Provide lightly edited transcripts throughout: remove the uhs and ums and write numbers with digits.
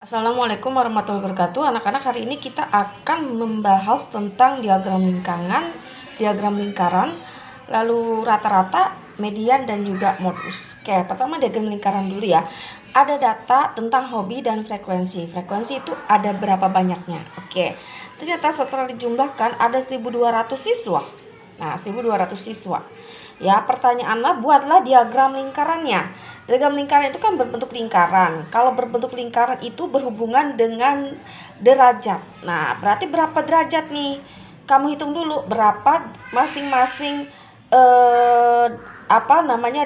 Assalamualaikum warahmatullahi wabarakatuh. Anak-anak, hari ini kita akan membahas tentang diagram lingkaran, lalu rata-rata, median, dan juga modus. Oke, pertama diagram lingkaran dulu ya. Ada data tentang hobi dan frekuensi. Frekuensi itu ada berapa banyaknya. Oke, ternyata setelah dijumlahkan ada 1.200 siswa. Nah, 1.200 siswa. Ya, pertanyaannya, buatlah diagram lingkarannya. Diagram lingkaran itu kan berbentuk lingkaran. Kalau berbentuk lingkaran itu berhubungan dengan derajat. Nah, berarti berapa derajat nih? Kamu hitung dulu berapa masing-masing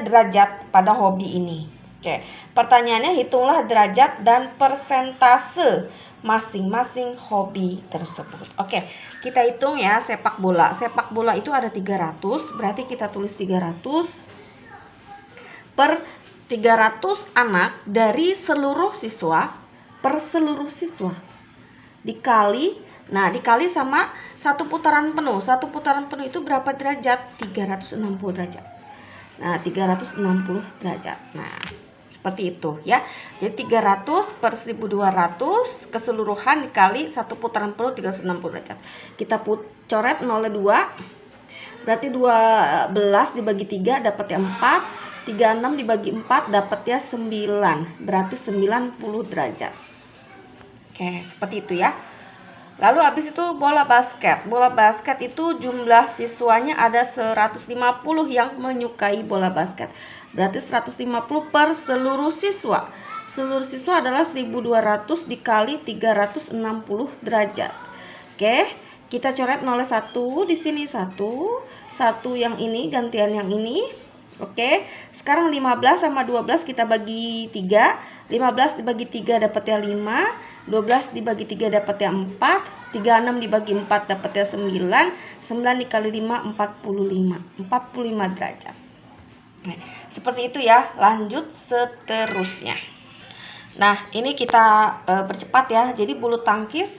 derajat pada hobi ini. Oke, pertanyaannya, hitunglah derajat dan persentase masing-masing hobi tersebut. Oke, kita hitung ya. Sepak bola. Sepak bola itu ada 300, berarti kita tulis 300 per 300 anak dari seluruh siswa per seluruh siswa dikali sama satu putaran penuh. Satu putaran penuh itu berapa derajat? 360 derajat. Nah, 360 derajat. Nah, seperti itu ya. Jadi 300 per 1.200 keseluruhan dikali satu putaran penuh 360 derajat. Kita coret 0,2. Berarti 12 dibagi 3 dapatnya 4. 36 dibagi 4 dapatnya 9. Berarti 90 derajat. Oke, seperti itu ya. Lalu habis itu bola basket. Bola basket itu jumlah siswanya ada 150 yang menyukai bola basket. Berarti 150 per seluruh siswa. Seluruh siswa adalah 1.200 dikali 360 derajat. Oke, kita coret 01 di sini 1 yang ini gantian yang ini. Oke, sekarang 15 sama 12 kita bagi 3. 15 dibagi 3 dapatnya 5. 12 dibagi 3 dapatnya 4. 36 dibagi 4 dapatnya 9. 9 dikali 5 45 derajat. Nah, seperti itu ya. Lanjut seterusnya. Nah, ini kita percepat ya. Jadi bulu tangkis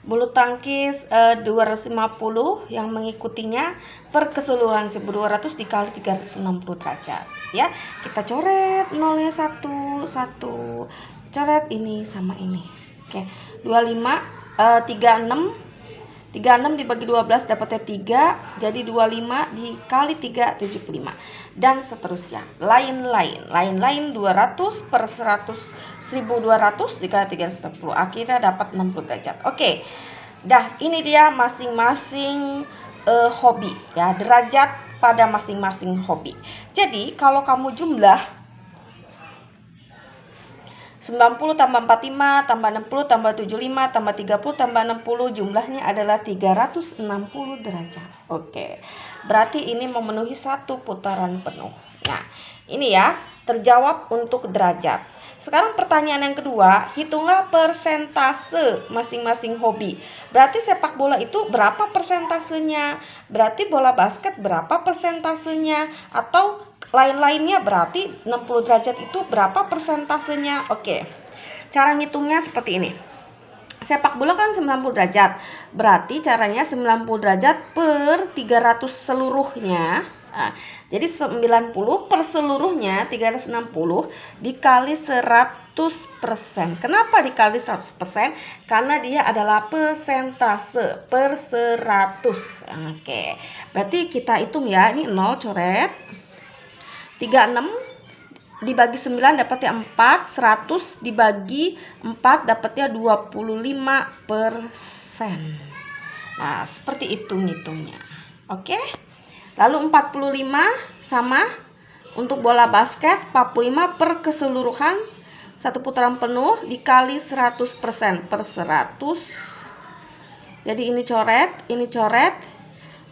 250 yang mengikutinya per keseluruhan 1.200 dikali 360 derajat ya. Kita coret 0-nya 1 coret ini sama ini. Oke, 36 dibagi 12 dapatnya 3. Jadi 25 dikali 3 75 dan seterusnya. Lain-lain 200 per 1.200 dikali 360 akhirnya dapat 60 derajat. Oke. Dah, ini dia masing-masing hobi ya, derajat pada masing-masing hobi. Jadi kalau kamu jumlah 90 tambah 45 tambah 60 tambah 75 tambah 30 tambah 60 jumlahnya adalah 360 derajat. Oke, berarti ini memenuhi satu putaran penuh. Nah, ini ya, terjawab untuk derajat. Sekarang pertanyaan yang kedua, hitunglah persentase masing-masing hobi. Berarti sepak bola itu berapa persentasenya? Berarti bola basket berapa persentasenya? Atau lain-lainnya, berarti 60 derajat itu berapa persentasenya? Oke, cara ngitungnya seperti ini. Sepak bola kan 90 derajat. Berarti caranya 90 derajat per 300 seluruhnya. Nah, jadi 90 per seluruhnya 360 dikali 100%. Kenapa dikali 100%? Karena dia adalah persentase per 100. Oke, berarti kita hitung ya. Ini 0 coret. 36 dibagi 9 dapatnya 4. 100 dibagi 4 dapatnya 25%. Nah, seperti itu ngitungnya. Oke. Lalu 45 sama untuk bola basket, 45 per keseluruhan satu putaran penuh dikali 100% per 100. Jadi ini coret.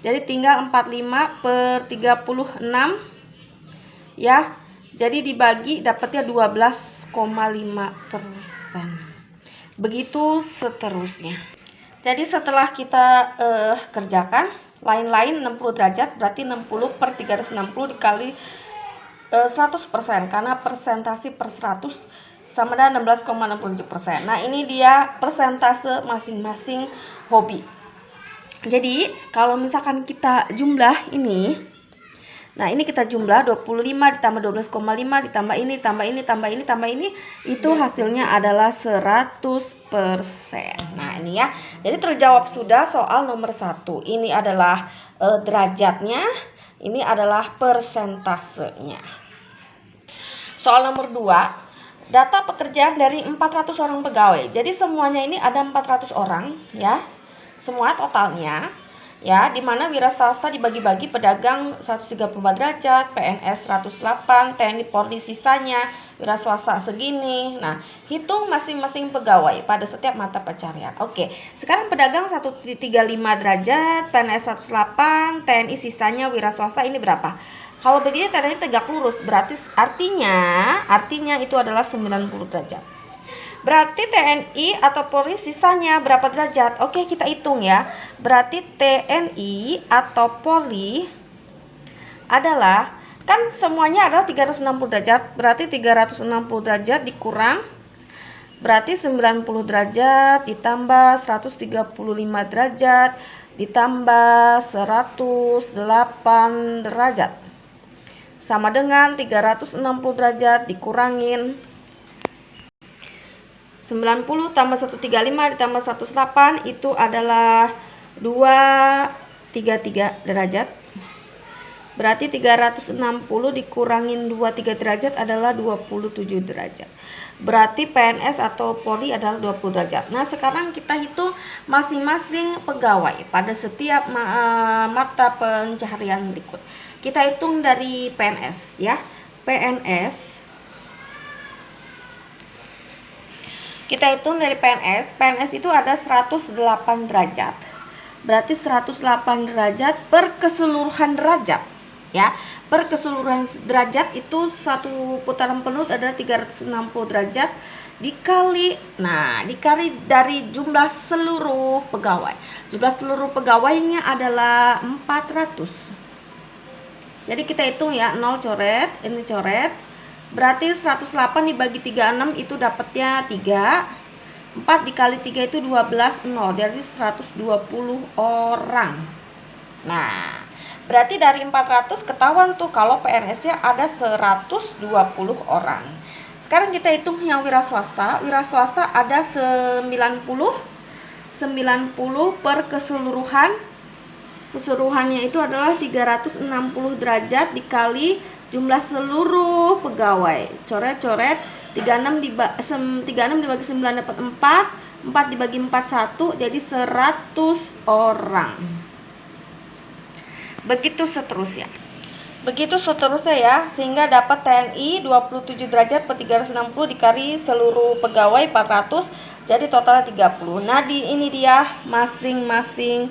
Jadi tinggal 45 per 36 ya. Jadi dibagi dapatnya 12,5%. Begitu seterusnya. Jadi setelah kita kerjakan lain-lain 60 derajat, berarti 60 per 360 dikali 100%, karena persentase per 100 sama dengan 16,67%. Nah, ini dia persentase masing-masing hobi. Jadi kalau misalkan kita jumlah ini Nah, ini kita jumlah 25 ditambah 12,5 ditambah ini, tambah ini, tambah ini, tambah ini, itu hasilnya adalah 100%. Nah, ini ya. Jadi terjawab sudah soal nomor 1. Ini adalah derajatnya, ini adalah persentasenya. Soal nomor 2, data pekerjaan dari 400 orang pegawai. Jadi semuanya ini ada 400 orang ya. Semua totalnya ya, di mana wira swasta dibagi-bagi pedagang 134 derajat, PNS 108, TNI Polri sisanya, wira swasta segini. Nah, hitung masing-masing pegawai pada setiap mata pencarian. Oke, sekarang pedagang 135 derajat, PNS 108, TNI sisanya, wira swasta ini berapa? Kalau begini tandanya tegak lurus, berarti artinya itu adalah 90 derajat. Berarti TNI atau Polri sisanya berapa derajat? Oke, kita hitung ya. Berarti TNI atau Polri adalah, kan semuanya adalah 360 derajat. Berarti 360 derajat dikurang, berarti 90 derajat ditambah 135 derajat ditambah 108 derajat. Sama dengan 360 derajat dikurangin 90 tambah 135 ditambah 108 itu adalah 233 derajat. Berarti 360 dikurangin 23 derajat adalah 27 derajat. Berarti PNS atau Polri adalah 20 derajat. Nah, sekarang kita hitung masing-masing pegawai pada setiap mata pencaharian berikut. Kita hitung dari PNS ya. PNS. Kita hitung dari PNS. PNS itu ada 108 derajat. Berarti 108 derajat per keseluruhan derajat. Ya, per keseluruhan derajat itu satu putaran penuh adalah 360 derajat dikali dari jumlah seluruh pegawai. Jumlah seluruh pegawainya adalah 400. Jadi kita hitung ya, 0 coret, ini coret. Berarti 108 dibagi 36 itu dapatnya 3. 4 dikali 3 itu 12, 0. Jadi 120 orang. Nah, berarti dari 400 ketahuan tuh kalau PNS-nya ada 120 orang. Sekarang kita hitung yang wira swasta. Wira swasta ada 90 per keseluruhan. Keseluruhannya itu adalah 360 derajat dikali jumlah seluruh pegawai. Coret-coret, 36 dibagi 9 dapat 4, 4 dibagi 4 1, jadi 100 orang. Begitu seterusnya ya, sehingga dapat TNI 27 derajat per 360 dikali seluruh pegawai 400, jadi totalnya 30. Nah, ini dia masing-masing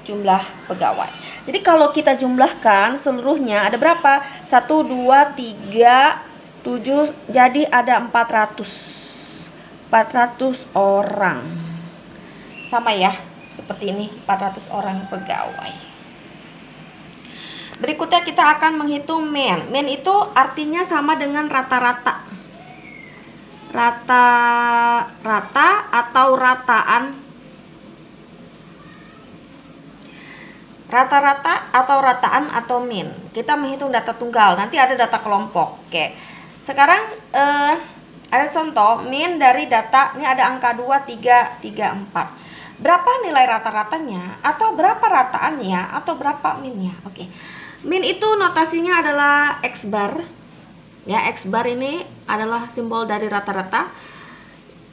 jumlah pegawai. Jadi kalau kita jumlahkan seluruhnya ada berapa? 1, 2, 3, 7, jadi ada 400 orang. Sama ya, seperti ini, 400 orang pegawai. Berikutnya kita akan menghitung min. Min itu artinya sama dengan rata-rata. Rata-rata atau rataan. Rata-rata atau rataan atau min. Kita menghitung data tunggal, nanti ada data kelompok. Oke. Sekarang ada contoh min dari data, ini ada angka 2, 3, 3, 4. Berapa nilai rata-ratanya atau berapa rataannya atau berapa minnya? Oke. Min itu notasinya adalah X bar. Ya, X bar ini adalah simbol dari rata-rata.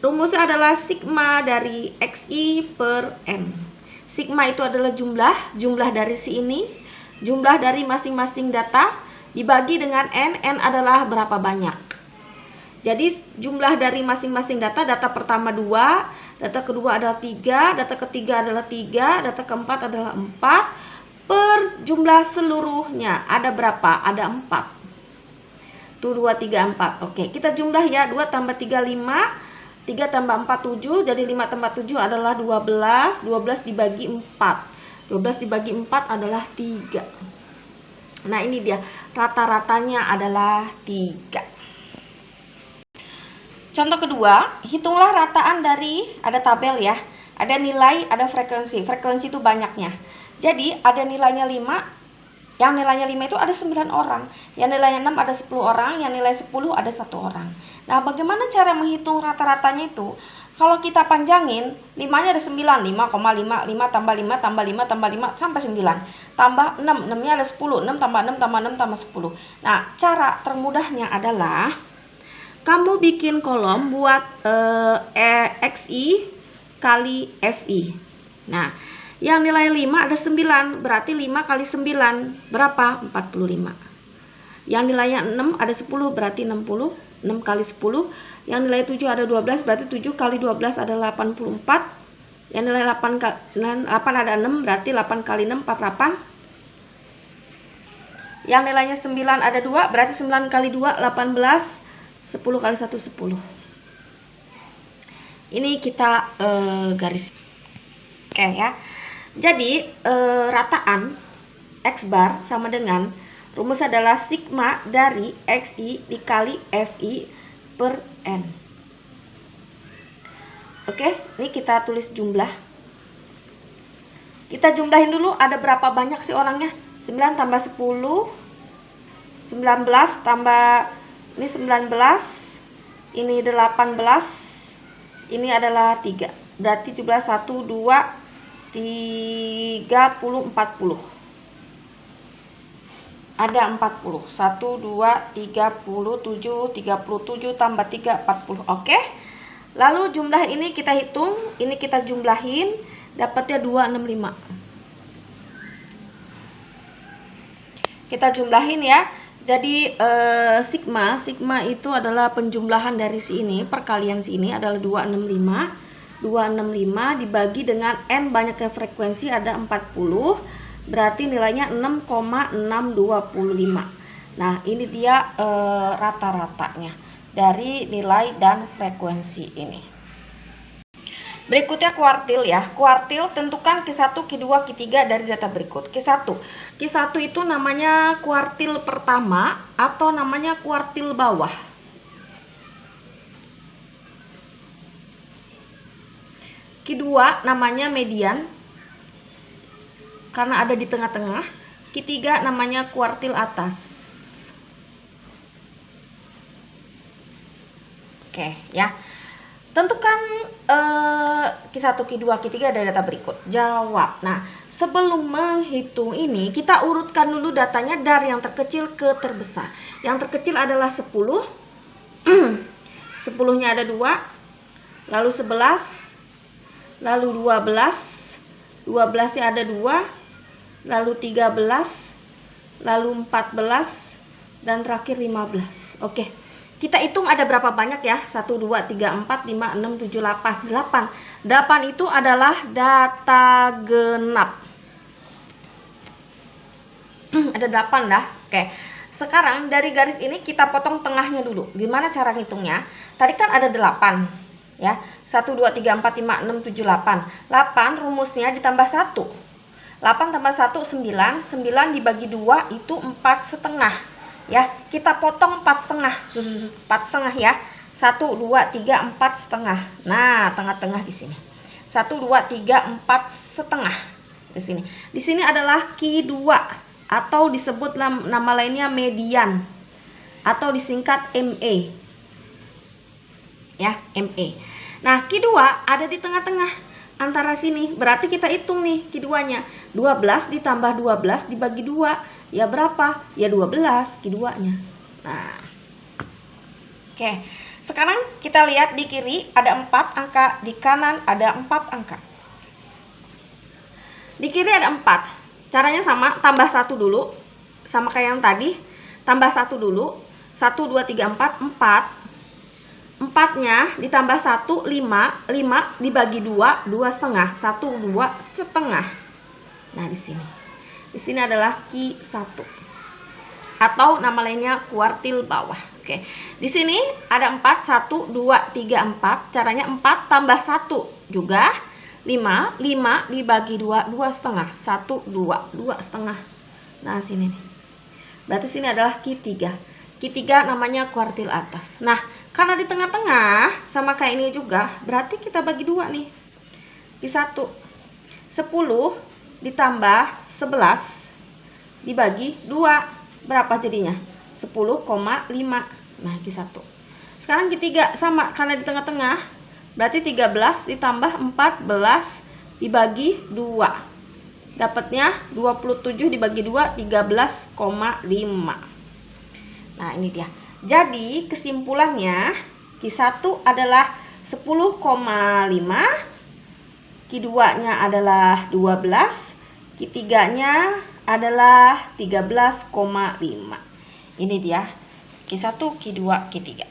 Rumusnya adalah sigma dari XI per M. Sigma itu adalah jumlah dari si ini, jumlah dari masing-masing data dibagi dengan N adalah berapa banyak. Jadi jumlah dari masing-masing data pertama 2, data kedua adalah 3, data ketiga adalah 3, data keempat adalah 4, per jumlah seluruhnya ada berapa? Ada 4. Tuh 2, 3, 4. Oke, kita jumlah ya, 2 tambah 3, 5. 3 tambah 4, 7, jadi 5 tambah 7 adalah 12, 12 dibagi 4, 12 dibagi 4 adalah 3. Nah, ini dia, rata-ratanya adalah 3. Contoh kedua, hitunglah rataan dari, ada tabel ya, ada nilai, ada frekuensi. Frekuensi itu banyaknya. Jadi, ada nilainya 5, Yang nilainya 5 itu ada 9 orang. Yang nilainya 6 ada 10 orang. Yang nilai 10 ada 1 orang. Nah, bagaimana cara menghitung rata-ratanya itu? Kalau kita panjangin, 5-nya ada 9. 5,5. 5 tambah 5 tambah 5 tambah 5 sampai 9. Tambah 6. 6-nya ada 10. 6 tambah 6 tambah 6 tambah 10. Nah, cara termudahnya adalah kamu bikin kolom buat XI kali FI. Nah, yang nilai 5 ada 9, berarti 5 kali 9 berapa? 45. Yang nilainya 6 ada 10, berarti 60. 6 kali 10. Yang nilai 7 ada 12, berarti 7 kali 12 adalah 84. Yang nilai 8 ada 6, berarti 8 kali 6 48. Yang nilainya 9 ada 2, berarti 9 kali 2 18. 10 kali 1 10. Ini kita garis. Oke ya. Jadi rataan X bar sama dengan rumus adalah sigma dari XI dikali FI per N. Oke, ini kita tulis jumlah. Kita jumlahin dulu ada berapa banyak sih orangnya. 9 tambah 10, 19 tambah ini 19, ini 18, ini adalah 3. Berarti jumlah 1, 2, 30, 40. Ada 40. 1, 2, 37, 37 tambah 3, 40. Oke. Lalu jumlah ini kita hitung, ini kita jumlahin, dapatnya 265. Kita jumlahin ya. Jadi sigma itu adalah penjumlahan dari sini, perkalian sini adalah 265. 265 dibagi dengan N banyaknya frekuensi ada 40, berarti nilainya 6,625. Nah, ini dia rata-ratanya dari nilai dan frekuensi ini. Berikutnya kuartil ya. Kuartil tentukan Q1, Q2, Q3 dari data berikut. Q1 itu namanya kuartil pertama atau namanya kuartil bawah. Q2 namanya median karena ada di tengah-tengah. Q3 namanya kuartil atas. Oke ya. Tentukan Q1, Q2, Q3 dari data berikut. Jawab. Nah, sebelum menghitung ini kita urutkan dulu datanya dari yang terkecil ke terbesar. Yang terkecil adalah 10. 10-nya ada 2. Lalu 11. Lalu 12, 12-nya ada 2, lalu 13, lalu 14, dan terakhir 15. Oke, kita hitung ada berapa banyak ya? 1, 2, 3, 4, 5, 6, 7, 8. 8 itu adalah data genap. Ada 8 dah. Oke, sekarang dari garis ini kita potong tengahnya dulu. Gimana cara ngitungnya? Tadi kan ada 8. Ya, 1, 2, 3, 4, 5, 6, 7, 8. 8 rumusnya ditambah 1. 8 tambah 1, 9. 9 dibagi 2 itu 4,5. Ya, kita potong 4,5. 4,5 ya. 1, 2, 3, 4,5. Nah, tengah-tengah di sini. 1, 2, 3, 4,5 di sini. Di sini adalah Q2 atau disebut nama lainnya median atau disingkat ME. Ya, ME. Nah, Q2 ada di tengah-tengah antara sini. Berarti kita hitung nih Q2-nya. 12 ditambah 12 dibagi 2. Ya berapa? Ya 12 Q2-nya. Nah. Oke. Sekarang kita lihat di kiri ada 4 angka, di kanan ada 4 angka. Di kiri ada 4. Caranya sama, tambah 1 dulu. Sama kayak yang tadi. Tambah 1 dulu. 1, 2, 3, 4, 4. 4-nya ditambah 1, 5. 5 dibagi 2, 2,5. 1, 2,5. Nah, di sini. Di sini adalah Q1. Atau nama lainnya kuartil bawah. Oke. Di sini ada 4, 1, 2, 3, 4. Caranya 4 tambah 1 juga 5. 5 dibagi 2, 2,5. 1, 2, 2,5. Nah, sini nih. Berarti sini adalah Q3. Q3 namanya kuartil atas. Nah, karena di tengah-tengah sama kayak ini juga, berarti kita bagi 2 nih. Q1. 10 ditambah 11 dibagi 2. Berapa jadinya? 10,5. Nah, Q1. Sekarang Q3 sama, karena di tengah-tengah. Berarti 13 ditambah 14 dibagi 2. Dapatnya 27 dibagi 2, 13,5. Nah, ini dia. Jadi, kesimpulannya Q1 adalah 10,5, Q2-nya adalah 12, Q3-nya adalah 13,5. Ini dia Q1, Q2, Q3.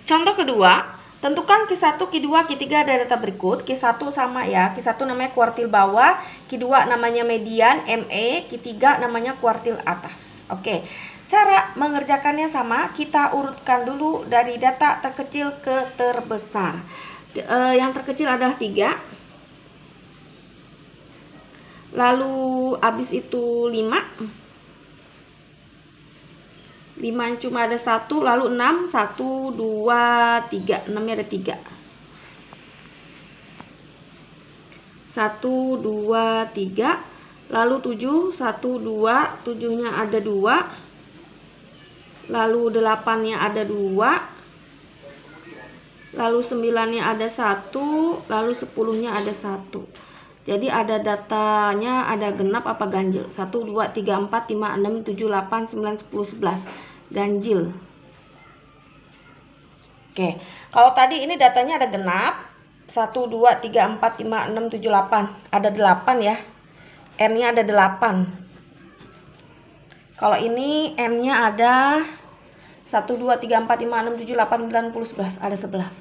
Contoh kedua, tentukan Q1, Q2, Q3 dari data berikut. Q1 sama ya, Q1 namanya kuartil bawah, Q2 namanya median, ME, Q3 namanya kuartil atas. Oke, cara mengerjakannya sama, kita urutkan dulu dari data terkecil ke terbesar. Yang terkecil adalah 3, lalu habis itu 5 yang cuma ada 1, lalu 6, 1, 2, 3, 6-nya ada 3. 1, 2, 3, lalu 7, 1, 2, 7-nya ada 2, lalu 8-nya ada 2, lalu 9-nya ada 1, lalu 10-nya ada 1. Jadi ada datanya, ada genap apa ganjil? 1, 2, 3, 4, 5, 6, 7, 8, 9, 10, 11. Ganjil. Oke, kalau tadi ini datanya ada genap 1, 2, 3, 4, 5, 6, 7, 8. Ada 8 ya. N-nya ada 8. Kalau ini M-nya ada 1, 2, 3, 4, 5, 6, 7, 8, 9, 10, 11. Ada 11.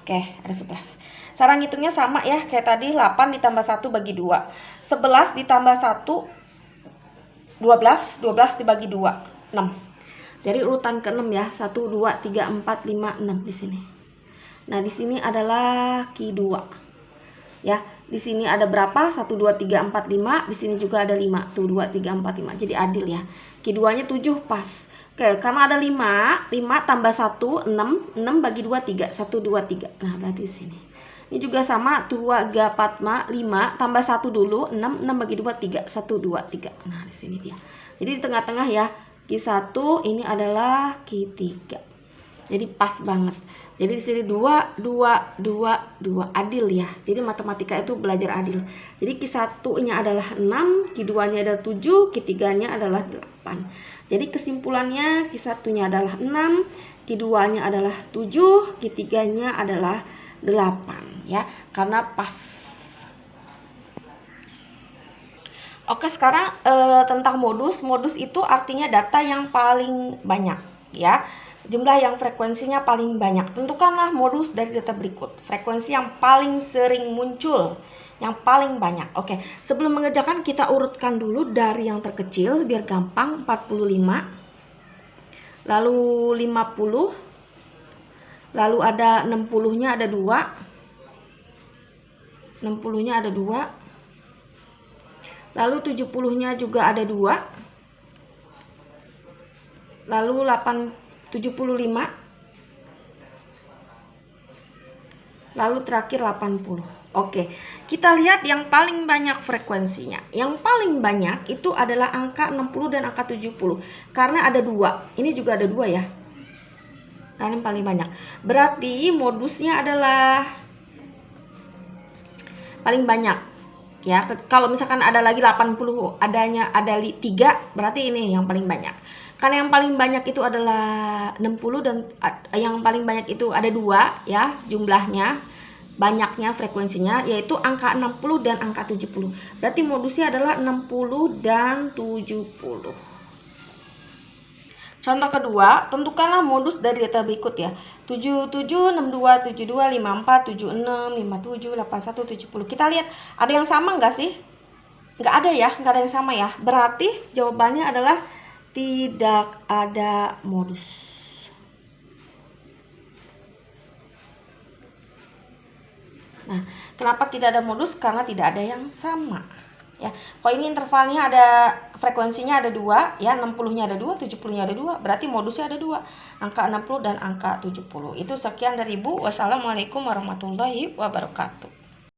Oke, ada 11. Cara ngitungnya sama ya, kayak tadi 8 ditambah 1 bagi 2. 11 ditambah 1, 12. 12 dibagi 2. 6. Jadi urutan ke-6 ya. 1, 2, 3, 4, 5, 6 di sini. Nah, di sini adalah Q2. Ya, di sini ada berapa? 1, 2, 3, 4, 5. Di sini juga ada 5. Tuh 2, 3, 4, 5. Jadi adil ya. Q2-nya 7 pas. Oke, karena ada 5 tambah 1, 6. 6 bagi 2, 3. 1, 2, 3. Nah, berarti di sini. Ini juga sama, 2, 3, 4, 5 tambah 1 dulu, 6. 6 bagi 2, 3. 1, 2, 3. Nah, di sini dia. Jadi di tengah-tengah ya. Q1 ini adalah Q3. Jadi pas banget. Jadi di sini 2, 2, 2, 2. Adil ya. Jadi matematika itu belajar adil. Jadi Q1-nya adalah 6, Q2-nya adalah 7, Q3-nya adalah 8. Jadi kesimpulannya Q1-nya adalah 6, Q2-nya adalah 7, Q3-nya adalah 8 ya. Karena pas. Oke, sekarang tentang modus. Modus itu artinya data yang paling banyak ya. Jumlah yang frekuensinya paling banyak. Tentukanlah modus dari data berikut. Frekuensi yang paling sering muncul, yang paling banyak. Oke, sebelum mengerjakan kita urutkan dulu dari yang terkecil biar gampang. 45, lalu 50, lalu ada 60-nya ada 2. 60-nya ada 2. Lalu 70-nya juga ada 2. Lalu 75. Lalu terakhir 80. Oke, kita lihat yang paling banyak frekuensinya. Yang paling banyak itu adalah angka 60 dan angka 70. Karena ada 2. Ini juga ada 2 ya. Karena yang paling banyak. Berarti modusnya adalah paling banyak. Ya, kalau misalkan ada lagi 80, ada 3, berarti ini yang paling banyak. Karena yang paling banyak itu adalah 60 dan yang paling banyak itu ada 2 ya, jumlahnya, banyaknya frekuensinya, yaitu angka 60 dan angka 70. Berarti modusnya adalah 60 dan 70. Contoh kedua, tentukanlah modus dari data berikut ya. 77, 62, 72, 54, 76, 57, 81, 70. Kita lihat ada yang sama nggak sih? Nggak ada ya, nggak ada yang sama ya. Berarti jawabannya adalah tidak ada modus. Nah, kenapa tidak ada modus? Karena tidak ada yang sama. Ya, kalau ini intervalnya ada frekuensinya ada 2 ya, 60-nya ada 2, 70-nya ada 2, berarti modusnya ada 2, angka 60 dan angka 70. Itu sekian dari Ibu. Wassalamualaikum warahmatullahi wabarakatuh.